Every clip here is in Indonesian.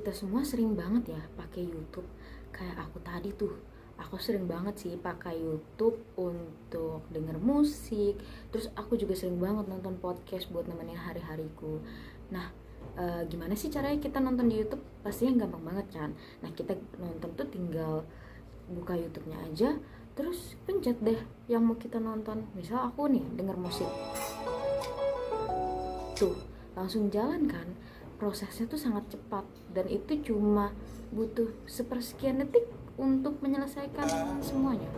kita semua sering banget ya pakai YouTube. Kayak aku tadi tuh, aku sering banget sih pakai YouTube untuk denger musik. Terus aku juga sering banget nonton podcast buat nemenin hari-hariku. Nah, gimana sih caranya kita nonton di YouTube? Pastinya gampang banget kan. Nah, kita nonton tuh tinggal buka YouTube-nya aja, terus pencet deh yang mau kita nonton. Misal aku nih denger musik, tuh langsung jalan kan. Prosesnya tuh sangat cepat dan itu cuma butuh sepersekian detik untuk menyelesaikan semuanya.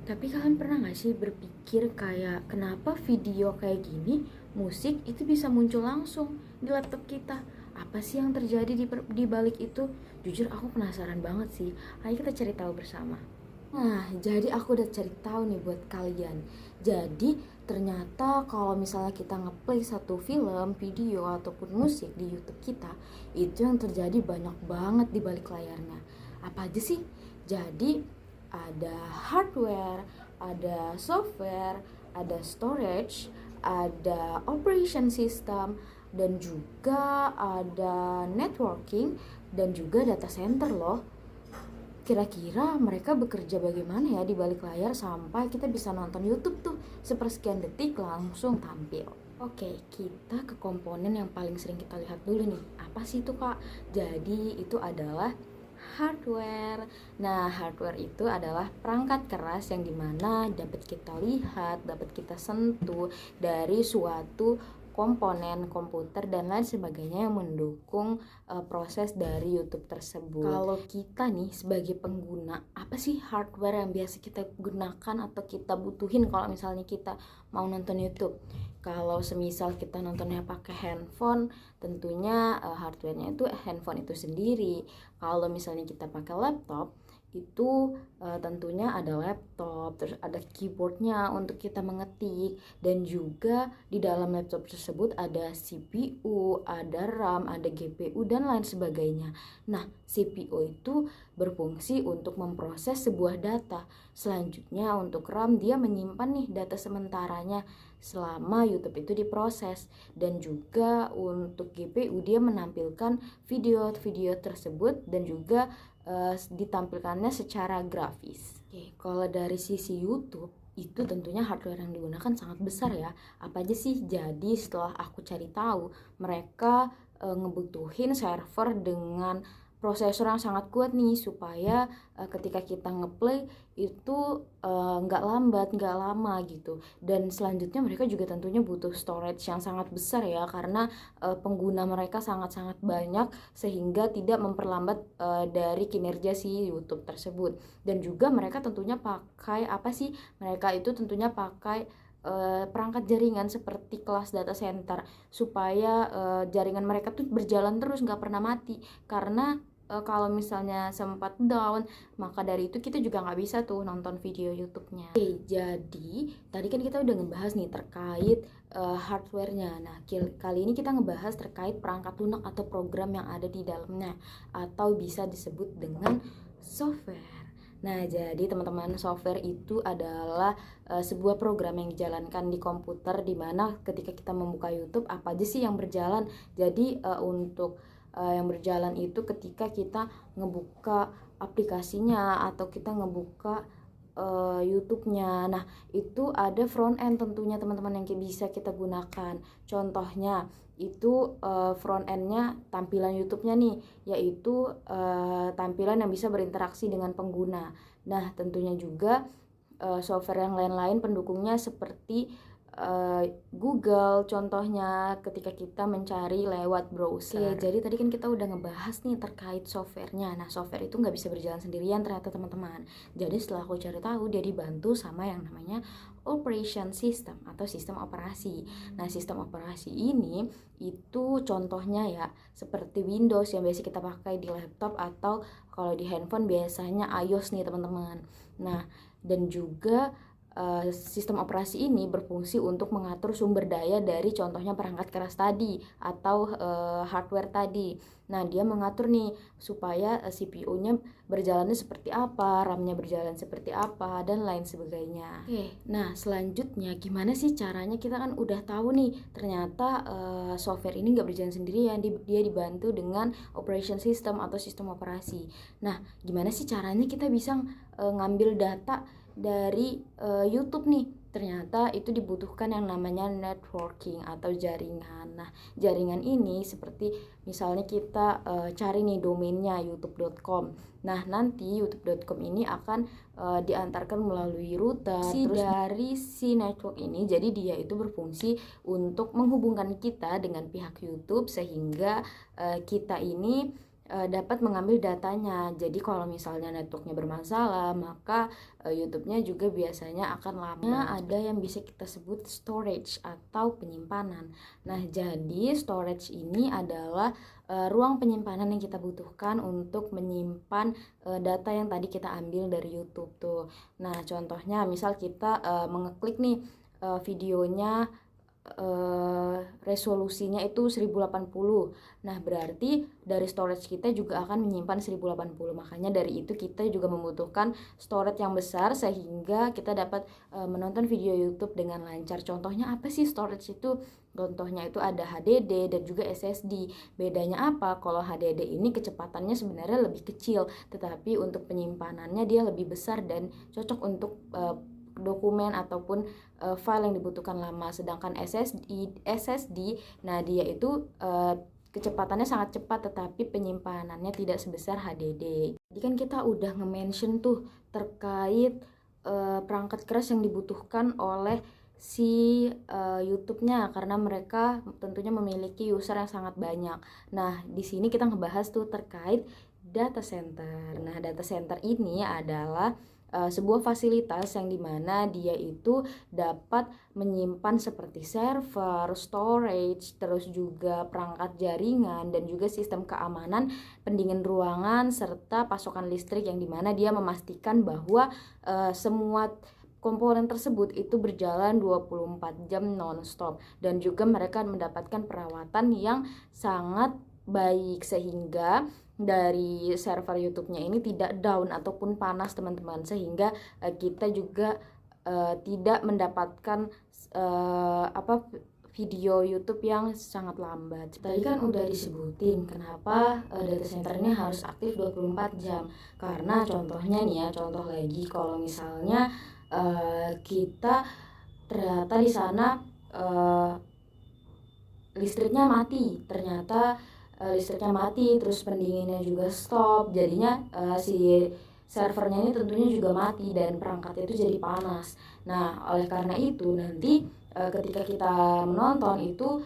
Tapi kalian pernah gak sih berpikir kayak kenapa video kayak gini, musik itu bisa muncul langsung di laptop kita? Apa sih yang terjadi di balik itu? Jujur aku penasaran banget sih. Ayo kita cari tahu bersama. Nah, jadi aku udah cari tahu nih buat kalian. Jadi, ternyata kalau misalnya kita ngeplay satu film, video, ataupun musik di YouTube kita, itu yang terjadi banyak banget di balik layarnya. Apa aja sih? Jadi, ada hardware, ada software, ada storage, ada operation system, dan juga ada networking, dan juga data center loh. Kira-kira mereka bekerja bagaimana ya di balik layar sampai kita bisa nonton YouTube tuh sepersekian detik langsung tampil. Oke, kita ke komponen yang paling sering kita lihat dulu nih. Apa sih itu, Kak? Jadi itu adalah hardware. Nah, hardware itu adalah perangkat keras yang dimana dapat kita lihat, dapat kita sentuh dari suatu komponen komputer dan lain sebagainya yang mendukung proses dari YouTube tersebut. Kalau kita nih sebagai pengguna, apa sih hardware yang biasa kita gunakan atau kita butuhin kalau misalnya kita mau nonton YouTube? Kalau semisal kita nontonnya pakai handphone, tentunya hardwarenya itu handphone itu sendiri. Kalau misalnya kita pakai laptop, itu tentunya ada laptop, terus ada keyboardnya untuk kita mengetik, dan juga di dalam laptop tersebut ada CPU, ada RAM, ada GPU, dan lain sebagainya. Nah, CPU itu berfungsi untuk memproses sebuah data. Selanjutnya untuk RAM, dia menyimpan nih data sementaranya selama YouTube itu diproses, dan juga untuk GPU dia menampilkan video-video tersebut dan juga ditampilkannya secara grafis. Oke, kalau dari sisi YouTube itu tentunya hardware yang digunakan sangat besar ya. Apa aja sih? Jadi setelah aku cari tahu, mereka ngebutuhin server dengan prosesor yang sangat kuat nih supaya ketika kita ngeplay itu nggak lambat, nggak lama gitu. Dan selanjutnya mereka juga tentunya butuh storage yang sangat besar ya, karena pengguna mereka sangat-sangat banyak sehingga tidak memperlambat dari kinerja si YouTube tersebut. Dan juga mereka tentunya pakai apa sih? Mereka itu tentunya pakai perangkat jaringan seperti kelas data center supaya jaringan mereka tuh berjalan terus, nggak pernah mati. Karena kalau misalnya sempat down, maka dari itu kita juga nggak bisa tuh nonton video YouTube-nya. Oke, jadi tadi kan kita udah ngebahas nih terkait hardware-nya. Nah, kali ini kita ngebahas terkait perangkat lunak atau program yang ada di dalamnya, atau bisa disebut dengan software. Nah, jadi teman-teman, software itu adalah sebuah program yang dijalankan di komputer, di mana ketika kita membuka YouTube, apa aja sih yang berjalan. Jadi untuk yang berjalan itu ketika kita ngebuka aplikasinya atau kita ngebuka YouTube-nya. Nah, itu ada front end tentunya teman-teman yang bisa kita gunakan. Contohnya itu front end-nya tampilan YouTube-nya nih, yaitu tampilan yang bisa berinteraksi dengan pengguna. Nah, tentunya juga software yang lain-lain pendukungnya seperti Google contohnya ketika kita mencari lewat browser. Oke, jadi tadi kan kita udah ngebahas nih terkait softwarenya. Nah, software itu nggak bisa berjalan sendirian ternyata teman-teman. Jadi setelah aku cari tahu, dia dibantu sama yang namanya operation system atau sistem operasi. Nah, sistem operasi ini itu contohnya ya seperti Windows yang biasa kita pakai di laptop, atau kalau di handphone biasanya iOS nih teman-teman. Nah, dan juga sistem operasi ini berfungsi untuk mengatur sumber daya dari contohnya perangkat keras tadi atau hardware tadi. Nah, dia mengatur nih supaya CPU-nya berjalannya seperti apa, RAM-nya berjalan seperti apa, dan lain sebagainya. Oke, nah selanjutnya gimana sih caranya? Kita kan udah tahu nih, ternyata software ini nggak berjalan sendirian, dia dibantu dengan operation system atau sistem operasi. Nah, gimana sih caranya kita bisa ngambil data dari YouTube nih? Ternyata itu dibutuhkan yang namanya networking atau jaringan. Nah, jaringan ini seperti misalnya kita cari nih domainnya youtube.com. Nah, nanti youtube.com ini akan diantarkan melalui router. Terus dari si network ini, jadi dia itu berfungsi untuk menghubungkan kita dengan pihak YouTube sehingga kita ini dapat mengambil datanya. Jadi kalau misalnya networknya bermasalah, maka YouTube-nya juga biasanya akan lama. Ada yang bisa kita sebut storage atau penyimpanan. Nah, jadi storage ini adalah ruang penyimpanan yang kita butuhkan untuk menyimpan data yang tadi kita ambil dari YouTube tuh. Nah, contohnya misal kita mengeklik nih videonya, resolusinya itu 1080. Nah, berarti dari storage kita juga akan menyimpan 1080. Makanya dari itu kita juga membutuhkan storage yang besar sehingga kita dapat menonton video YouTube dengan lancar. Contohnya apa sih storage itu? Contohnya itu ada HDD dan juga SSD. Bedanya apa? Kalau HDD ini kecepatannya sebenarnya lebih kecil, tetapi untuk penyimpanannya dia lebih besar dan cocok untuk dokumen ataupun file yang dibutuhkan lama. Sedangkan SSD, nah dia itu kecepatannya sangat cepat tetapi penyimpanannya tidak sebesar HDD. Jadi kan kita udah nge-mention tuh terkait perangkat keras yang dibutuhkan oleh si YouTube-nya karena mereka tentunya memiliki user yang sangat banyak. Nah, di sini kita ngebahas tuh terkait data center. Nah, data center ini adalah sebuah fasilitas yang dimana dia itu dapat menyimpan seperti server, storage, terus juga perangkat jaringan dan juga sistem keamanan, pendingin ruangan serta pasokan listrik yang dimana dia memastikan bahwa semua komponen tersebut itu berjalan 24 jam non-stop dan juga mereka mendapatkan perawatan yang sangat baik sehingga dari server YouTube-nya ini tidak down ataupun panas teman-teman, sehingga kita juga tidak mendapatkan video YouTube yang sangat lambat. Tadi kan udah disebutin kenapa data centernya harus aktif 24 jam. Karena contohnya nih ya, contoh lagi kalau misalnya kita ternyata di sana listriknya mati, listriknya mati, terus pendinginnya juga stop, jadinya si servernya ini tentunya juga mati dan perangkatnya itu jadi panas. Nah, oleh karena itu nanti ketika kita menonton itu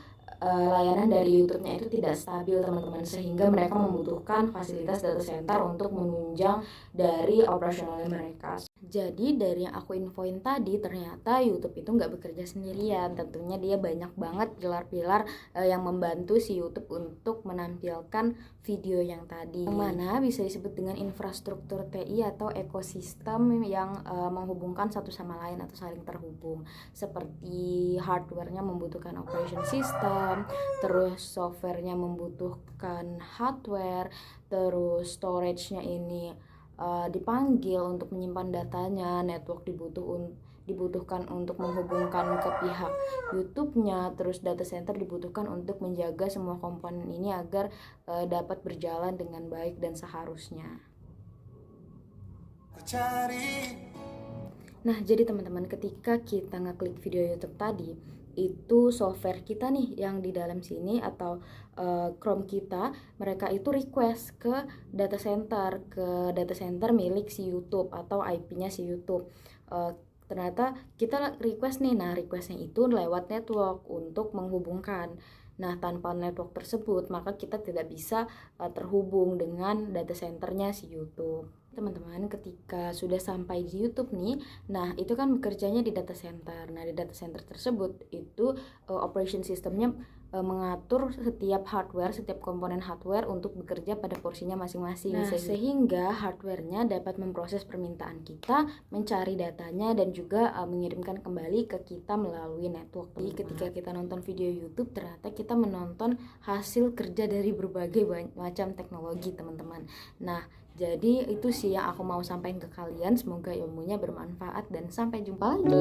layanan dari YouTube-nya itu tidak stabil teman-teman, sehingga mereka membutuhkan fasilitas data center untuk menunjang dari operasionalnya mereka. Jadi dari yang aku infoin tadi, ternyata YouTube itu nggak bekerja sendirian. Tentunya dia banyak banget pilar-pilar yang membantu si YouTube untuk menampilkan video yang tadi, yang mana bisa disebut dengan infrastruktur TI atau ekosistem yang menghubungkan satu sama lain atau saling terhubung. Seperti hardware-nya membutuhkan operation system, terus software-nya membutuhkan hardware, terus storage-nya ini dipanggil untuk menyimpan datanya, network dibutuhkan untuk menghubungkan ke pihak YouTube-nya, terus data center dibutuhkan untuk menjaga semua komponen ini agar dapat berjalan dengan baik dan seharusnya. Nah, jadi teman-teman, ketika kita ngeklik video YouTube tadi, itu software kita nih yang di dalam sini atau Chrome kita, mereka itu request ke data center milik si YouTube atau IP-nya si YouTube. Ternyata kita request nih, nah requestnya itu lewat network untuk menghubungkan. Nah, tanpa network tersebut maka kita tidak bisa terhubung dengan data centernya si YouTube. Teman-teman, ketika sudah sampai di YouTube nih, nah itu kan bekerjanya di data center. Nah, di data center tersebut itu operation systemnya mengatur setiap hardware, setiap komponen hardware untuk bekerja pada porsinya masing-masing. Nah, sehingga hardwarenya dapat memproses permintaan kita, mencari datanya, dan juga mengirimkan kembali ke kita melalui network. Jadi ketika kita nonton video YouTube, ternyata kita menonton hasil kerja dari berbagai macam teknologi, teman-teman. Nah, jadi itu sih yang aku mau sampaikan ke kalian. Semoga ilmunya bermanfaat dan sampai jumpa lagi.